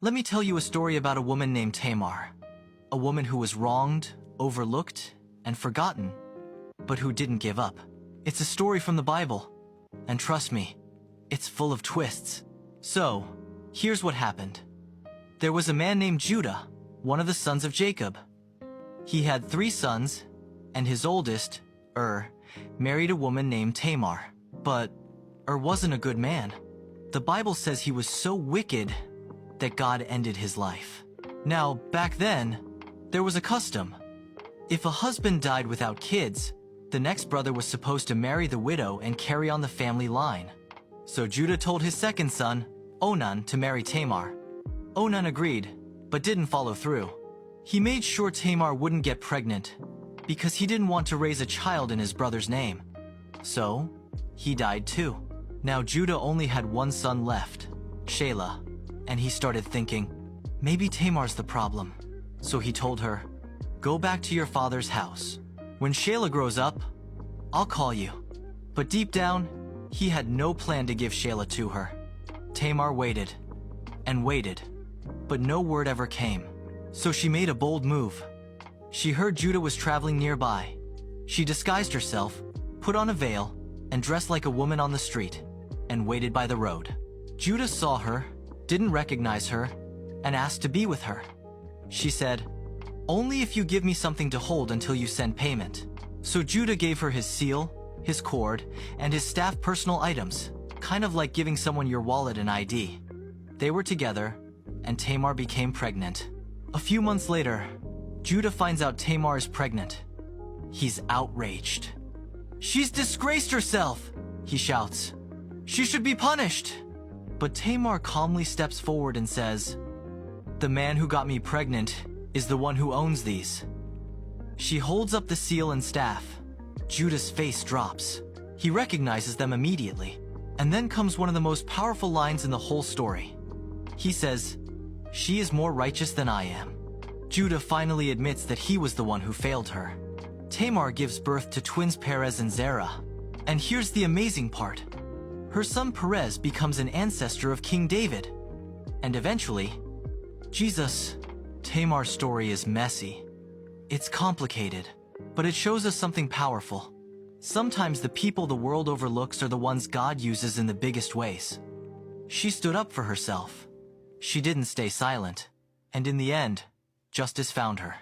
Let me tell you a story about a woman named Tamar. A woman who was wronged, overlooked, and forgotten, but who didn't give up. It's a story from the Bible, and trust me, it's full of twists. So, here's what happened. There was a man named Judah, one of the sons of Jacob. He had 3 sons, and his oldest, married a woman named Tamar. But wasn't a good man. The Bible says he was so wicked that God ended his life. Now, back then, there was a custom. If a husband died without kids, the next brother was supposed to marry the widow and carry on the family line. So Judah told his second son, Onan, to marry Tamar. Onan agreed, but didn't follow through. He made sure Tamar wouldn't get pregnant, because he didn't want to raise a child in his brother's name. So, he died too. Now Judah only had one son left, Shelah, and he started thinking, maybe Tamar's the problem. So he told her, go back to your father's house. When Shelah grows up, I'll call you. But deep down, he had no plan to give Shelah to her. Tamar waited, and waited, but no word ever came. So she made a bold move. She heard Judah was traveling nearby. She disguised herself, put on a veil, and dressed like a woman on the street, and waited by the road. Judah saw her, didn't recognize her, and asked to be with her. She said, only if you give me something to hold until you send payment. So Judah gave her his seal, his cord, and his staff personal items, kind of like giving someone your wallet and ID. They were together, and Tamar became pregnant. A few months later, Judah finds out Tamar is pregnant. He's outraged. She's disgraced herself, he shouts. She should be punished. But Tamar calmly steps forward and says, the man who got me pregnant is the one who owns these. She holds up the seal and staff. Judah's face drops. He recognizes them immediately. And then comes one of the most powerful lines in the whole story. He says, she is more righteous than I am. Judah finally admits that he was the one who failed her. Tamar gives birth to twins Perez and Zerah. And here's the amazing part. Her son Perez becomes an ancestor of King David. And eventually, Jesus. Tamar's story is messy. It's complicated, but it shows us something powerful. Sometimes the people the world overlooks are the ones God uses in the biggest ways. She stood up for herself. She didn't stay silent. And in the end, justice found her.